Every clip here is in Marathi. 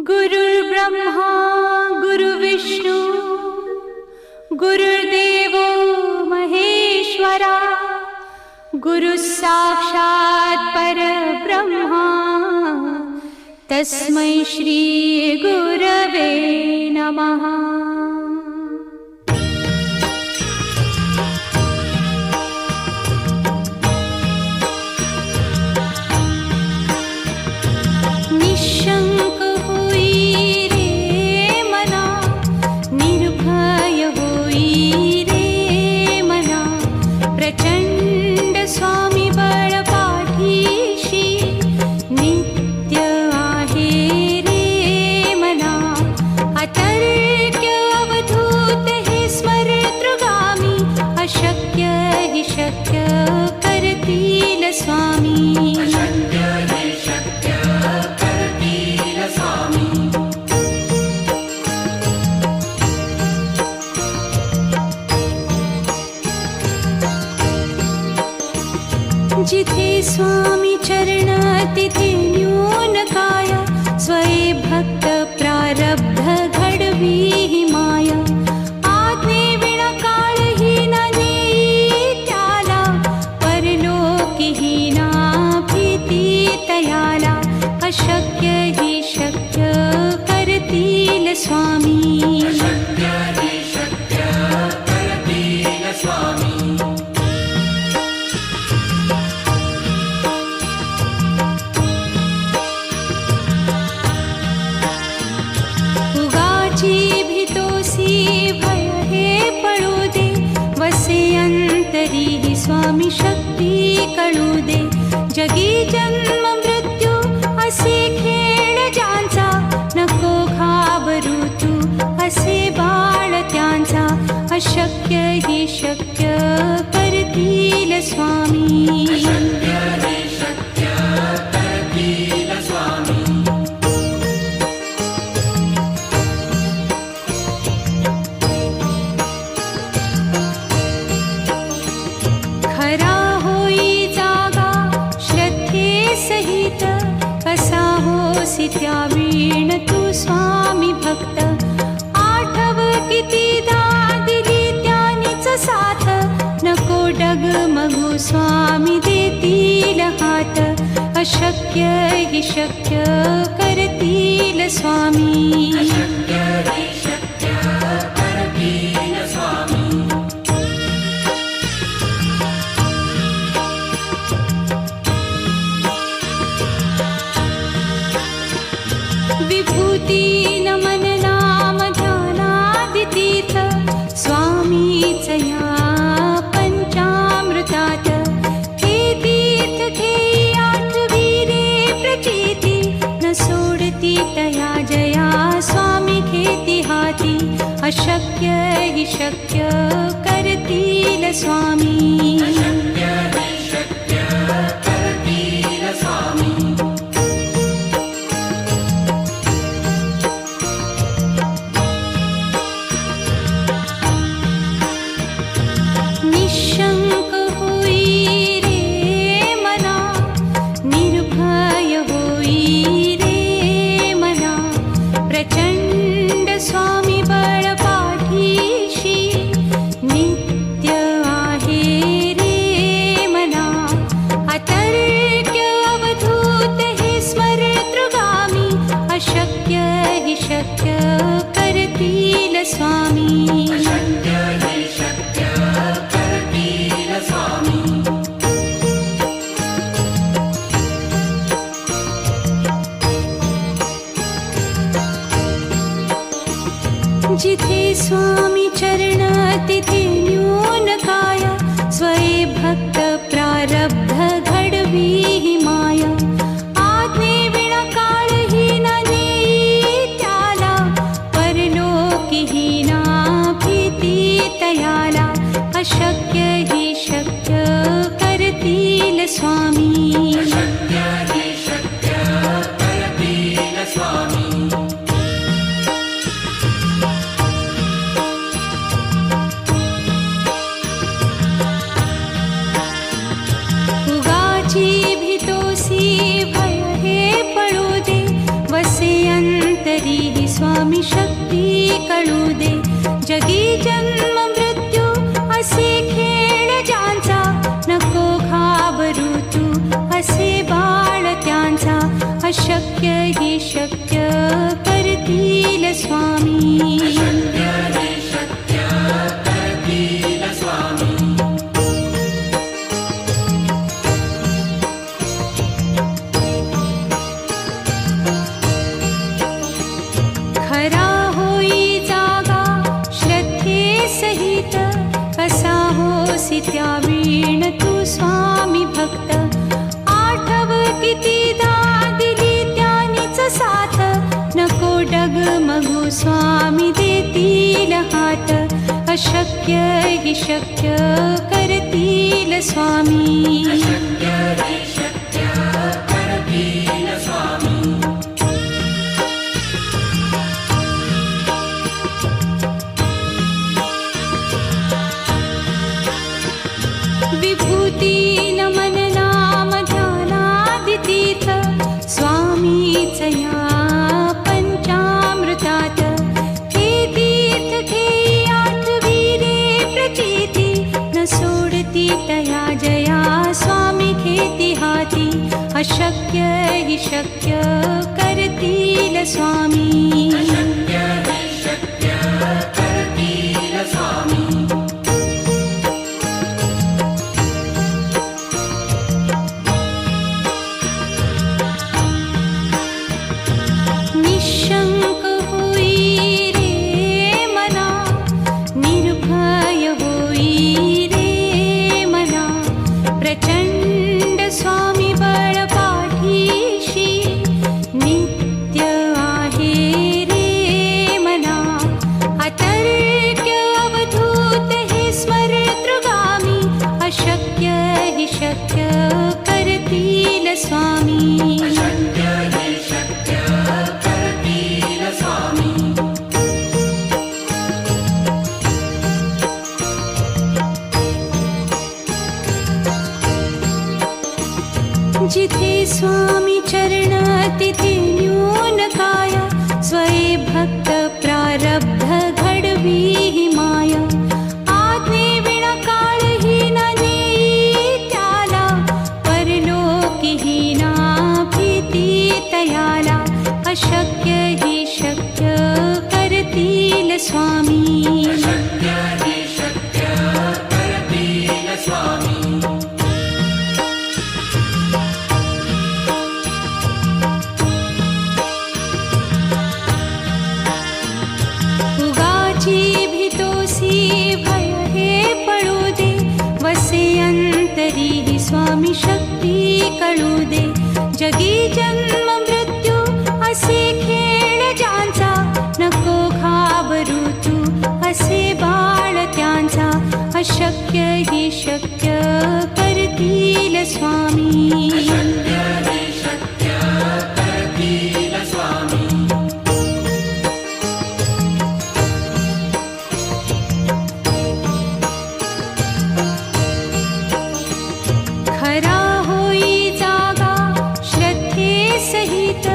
गुरुर्ब्रह्मा गुरुर्विष्णू गुरुर्देवो महेश्वरा गुरुः साक्षात् परब्रह्मा तस्मै श्री गुरवे नमः। जिथे स्वामी चरण तिथे न्यून काय स्वये भक्त प्रारब्ध घडवी ही माया। आज्ञे विना काळहीन नेई त्याला परलोकीहीना भीती तयाला। अशक्य ही शक्य करतील स्वामी। स्वामी शक्ती कळू दे जगी जन्म मृत्यू असे खेळ ज्यांचा नको घाबरू तू असे बाळ त्यांचा। अशक्य ही शक्य करतील स्वामी। त्यावीण तू स्वामी भक्त आठव कितीदा दिली त्यानीच साथ। नको डगमगू स्वामी देतील हात। अशक्य ही शक्य करतील स्वामी। विभूती नमन नाम ध्यानादितीर्थ स्वामीच या पंचामृतात। हे तीर्थ घेई आठवी रे प्रचिती न सोडती तया जया स्वामी घेती हाती। अशक्य ही शक्य करतील स्वामी। जिथे स्वामी चरण तिथे न्यून काय स्वये भक्त प्रारब्ध घडवी ही माया। आज्ञे विना काळहीन नेई त्याला परलोकीहीना भीती तयाला। अशक्य ही शक्य करतील स्वामी। तरीही स्वामी शक्ती कळू दे. जगी जन्म मृत्यू असे खेळ ज्यांचा, नको घाबरू तू असे बाळ त्यांचा. अशक्य ही शक्य करतील स्वामी. खरा होई जागा श्रद्धे सहित, कसा होसी त्या वीण तू स्वामी भक्त. आठव कितीदा दिली त्यानीच साथ, नको डगमगू स्वामी देतील हात. अशक्य ही शक्य करतील स्वामी. विभूती नमन नाम ध्यानादितीर्थ, स्वामीच या पंचामृतात. हे तीर्थ घेई आठविरे प्रचिती, न सोडती तया जया स्वामी घेती हाती. अशक्य ही शक्य करतील स्वामी. निशंक होई रे मना, निर्भय होई रे मना. प्रचंड स्वामी बळ पाठीशी, नित्य आहे रे मना. अतर्क्य अवधूत हे स्मरतृगामी, अशक्य ही शक्य करतील स्वामी. जिथे स्वामी चरण तिथे न्यून काय, स्वये भक्त प्रारब्ध घडवी ही माय. आज्ञे विना काळही न नेई त्याला, परलोकीही ना भीती तयाला. अशक्य ही शक्य करतील स्वामी. उगाची भीतोसी भय हे पळू दे, वसे अंतरी ही स्वामी शक्ती कळू दे. जगी जन्म मृत्यू असे खेळ ज्यांचा, नको घाबरू तू असे बाळ त्यांचा. अशक्य ही शक्य करतील स्वामी. खरा होई जागा श्रद्धे सहित,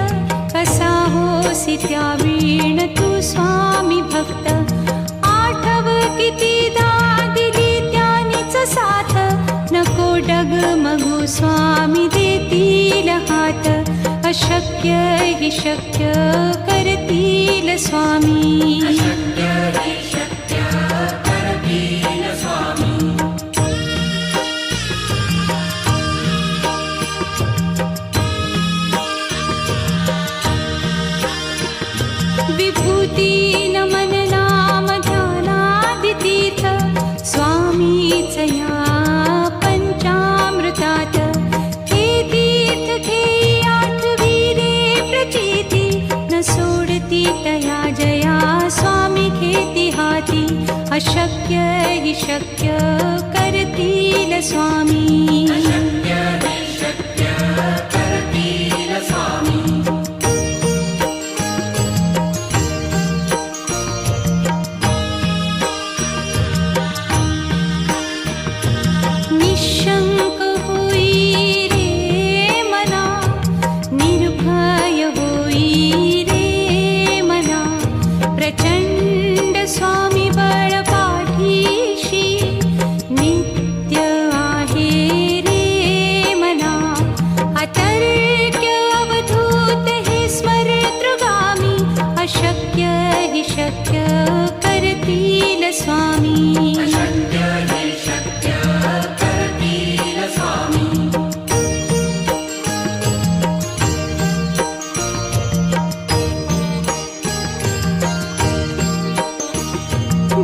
कसा होसी त्या वीण तू स्वामी भक्त. आठव कितीदा दिली त्यानीच साथ, नको डगमगू स्वामी देतील हात. अशक्य ही शक्य करतील स्वामी. विभूती नमन नाम ध्यानादितीर्थ, स्वामीच या पंचामृतात. हे तीर्थ घेई आठविरे प्रचिती, न सोडती तया जया स्वामी घेती हाती. अशक्य ही शक्य करतील स्वामी. निशंक होई रे मना, निर्भय होई रे स्वामी अशक्य हे शक्य करतील स्वामी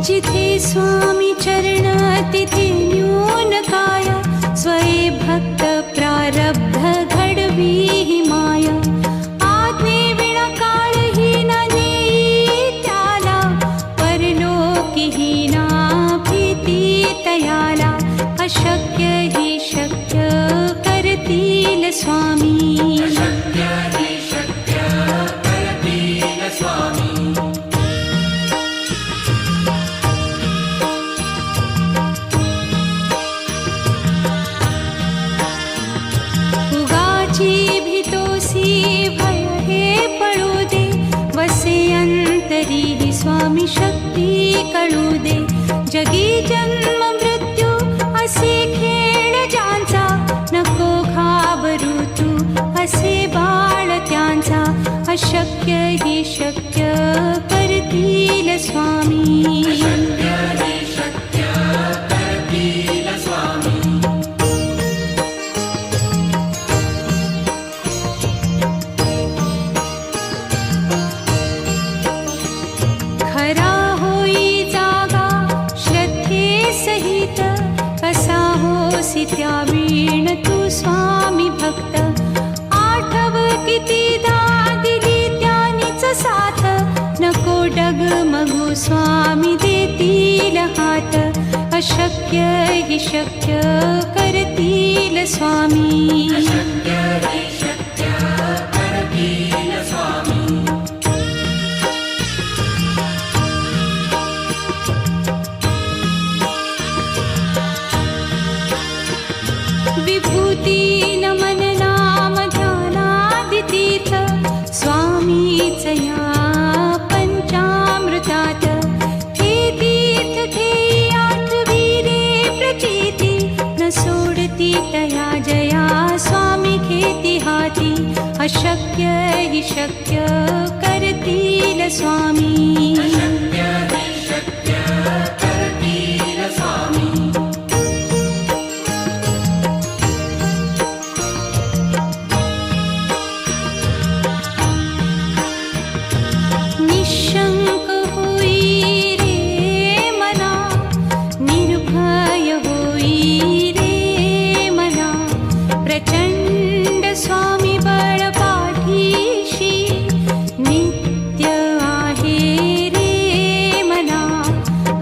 जिथे स्वामी चरण तिथे न्यून काय स्वये भक्त प्रारब्ध घडवी ही माया आज्ञे विना काळही न नेई त्याला परलोकीही ना भीती तयाला अशक्य ही शक्य करतील स्वामी अशक्य हे शक्य करतील स्वामी भय हे पळू दे वसे अंतरी ही स्वामी शक्ती कळू दे जगी जन्म मृत्यू असे खेळ ज्यांचा नको घाबरू तू असे बाळ त्यांचा अशक्य ही शक्य करतील स्वामी अशक्य हे शक्य करतील स्वामी त्या वीण तू स्वामी भक्त आठव कितीदा दिली त्यानीच साथ नको डगमगू स्वामी देतील हात अशक्य ही शक्य करतील स्वामी अशक्य हे शक्य करतील स्वामी विभूती नमन नाम ध्यानादितीर्थ स्वामीच या पंचामृतात हे तीर्थ घेई आठवी रे प्रचिती न सोडती तया जया स्वामी घेती हाती अशक्य ही शक्य करतील स्वामी अशक्य हे शक्य करतील स्वामी निशंक होई रे मना निर्भय होई रे मना प्रचंड स्वामी बळ पाठीशी नित्य आहे रे मना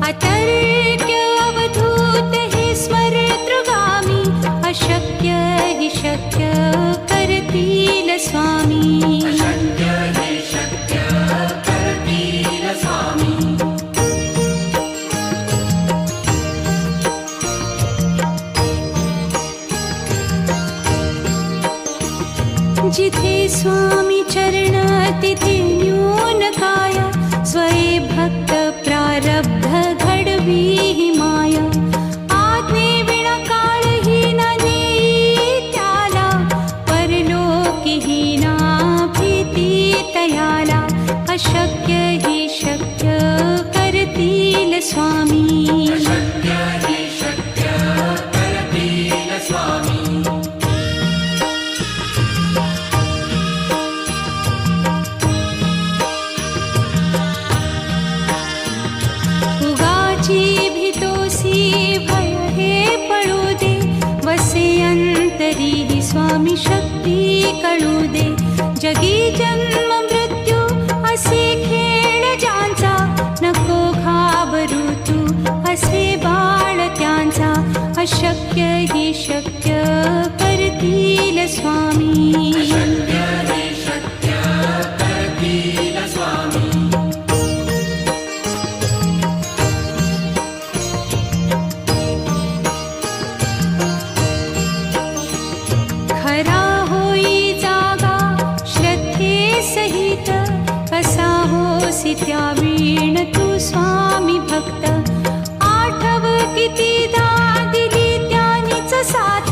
अतर्क्य अवधूत हे स्मरतृगामी अशक्य हि शक्य करतील स्वामी अशक्य हे शक्य करतील स्वामी जिथे स्वामी चरण तिथे न्यून काय स्वये भक्त प्रारब्ध घडवी ही माया आज्ञे विना काळही न नेई त्याला परलोकीही ना भीती तयाला अशक्य ही शक्य करतील स्वामी अशक्य हे शक्य करतील स्वामी भय हे पळू दे वसे अंतरी ही स्वामी शक्ती कळू दे जगी जन्म मृत्यू असे खेळ ज्यांचा नको घाबरू तू असे बाळ त्यांचा अशक्य ही शक्य करतील स्वामी अशक्य हे शक्य करतील स्वामी त्या वीण तू स्वामी भक्त आठव कितीदा दिली त्यानीच साथ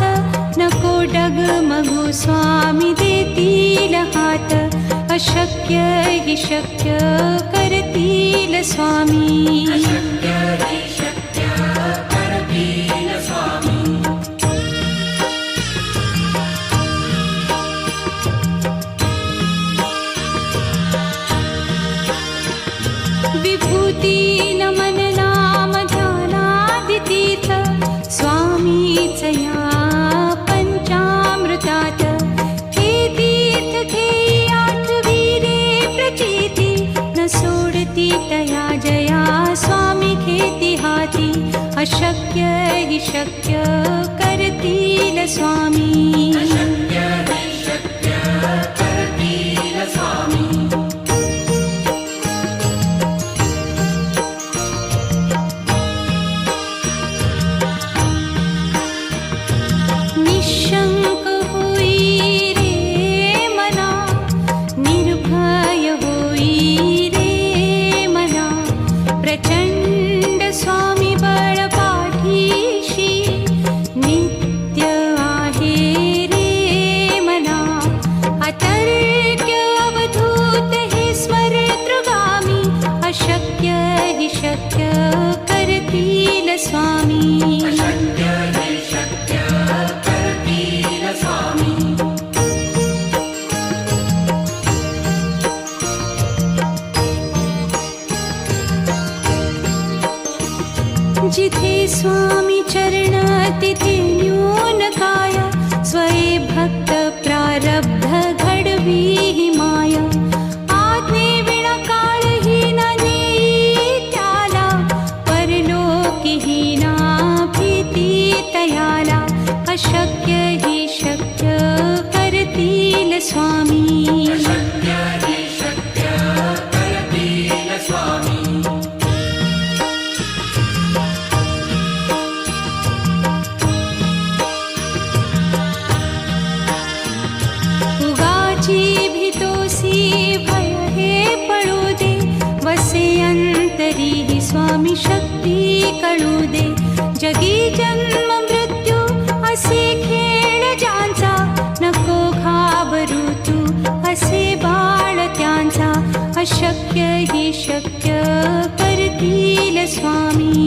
नको डगमगू स्वामी देतील हात अशक्य अशक्य हि शक्य करतील स्वामी. विभूती नमन नाम ध्यानादितीर्थ स्वामीच या पंचामृतात. हे तीर्थ घेई आठविरे प्रचिती न सोडती तया जया स्वामी घेती हाती. अशक्य हि शक्य करतील स्वामी. निशंक होई रे मना, निर्भय होई रे मना. प्रचंड स्वामी बळ पाठीशी नित्य आहे रे मना. अतर्क्य अवधूत हे स्मरतृगामी. अशक्य हि शक्य करतील स्वामी. जिथे स्वामी चरण तिथे न्यून काय. स्वये भक्त प्रारब्ध घडवी ही माया. आज्ञे विना काळही न नेई त्याला. परलोकीही ना भीती तयाला. अशक्य हि शक्य करतील स्वामी. भीतोसी भय हे पळू दे. वसे अंतरी ही स्वामी शक्ती कळू दे. जगी जन्म मृत्यू असे खेळ ज्यांचा. नको घाबरू तू असे बाळ त्यांचा. अशक्य हि शक्य करतील स्वामी.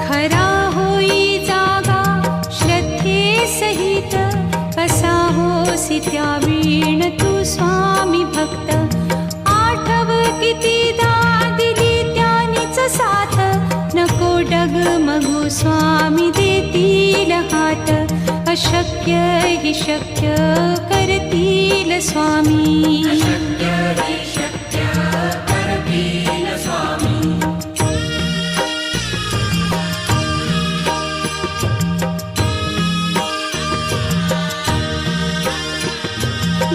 खरा होई जागा श्रद्धे सहित. कसा होसी त्या वीण तू स्वामी भक्त. आठव कितीदा दिली त्यानीच साथ. नको डगमगू स्वामी देतील हात. अशक्य हि शक्य करतील स्वामी.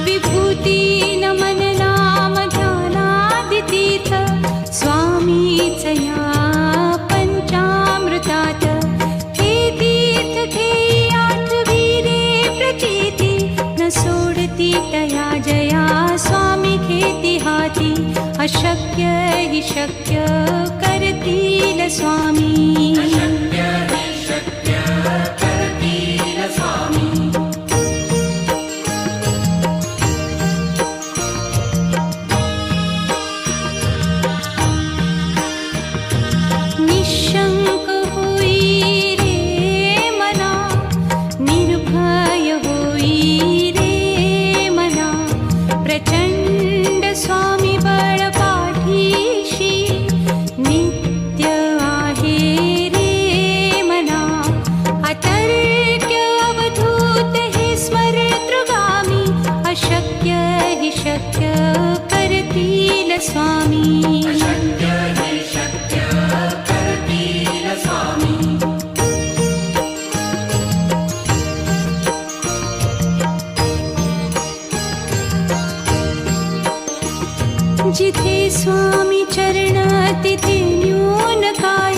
विभूती नमन नाम ध्यानादितीर्थ स्वामीच या पंचामृतात. हे तीर्थ घेई आठविरे प्रचिती न सोडती तया जया स्वामी घेती हाती. अशक्य हि शक्य करतील स्वामी. निशंक होई रे मना, निर्भय होई रे मना. प्रचंड स्वामी बळ पाठीशी नित्य आहे रे मना. अतर्क्य अवधूत हे स्मरतृगामी. अशक्य हि शक्य करतील स्वामी. जिथे स्वामी चरण तिथे न्यून काय.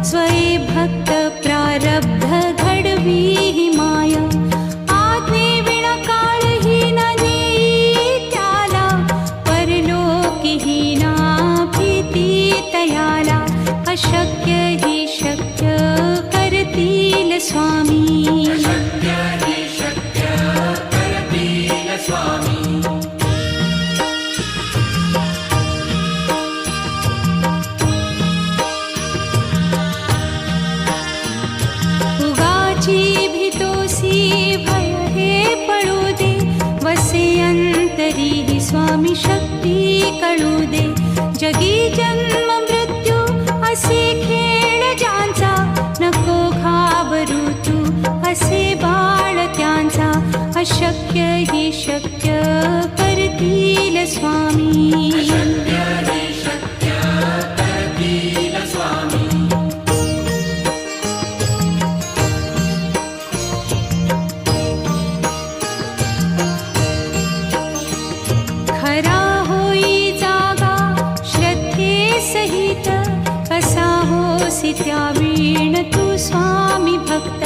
स्वये भक्त प्रारब्ध घडवी ही माया. आज्ञे विना काळही न नेई त्याला. परलोकीही ना भी अशक्य हि शक्य करतील स्वामी उगाची भीतोसी भय हे पळू दे वसे अंतरी ही स्वामी शक्ती कळू दे जगी जन्म मृत्यू असे खेळ ज्यांचा नको घाबरू तू असे बाळ त्यांचा अशक्य हि शक्य करतील स्वामी खरा होई जागा श्रद्धे सहित कसा होसी त्या वीण तू स्वामी भक्त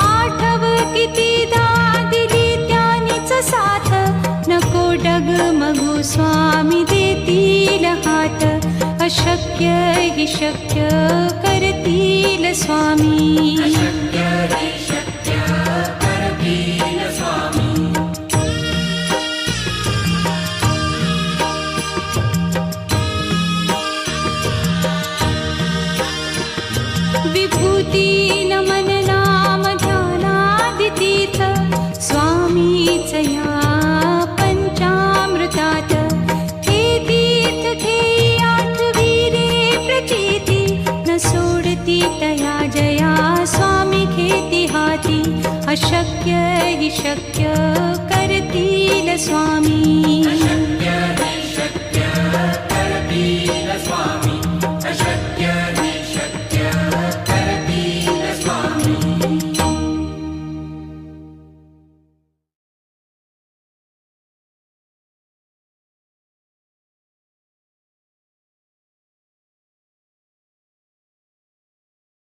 आठव कितीदा दिली त्यानीच साथ नको डगमगू स्वामी देतील हात अशक्य हि शक्य करतील स्वामी विभूती नमन नाम ध्यानादितीर्थ स्वामीच या पंचामृतात हे तीर्थ घेई आठवीरे प्रचिती न सोडती तया जया स्वामी घेती हाती अशक्य हि शक्य करतील स्वामी स्वामी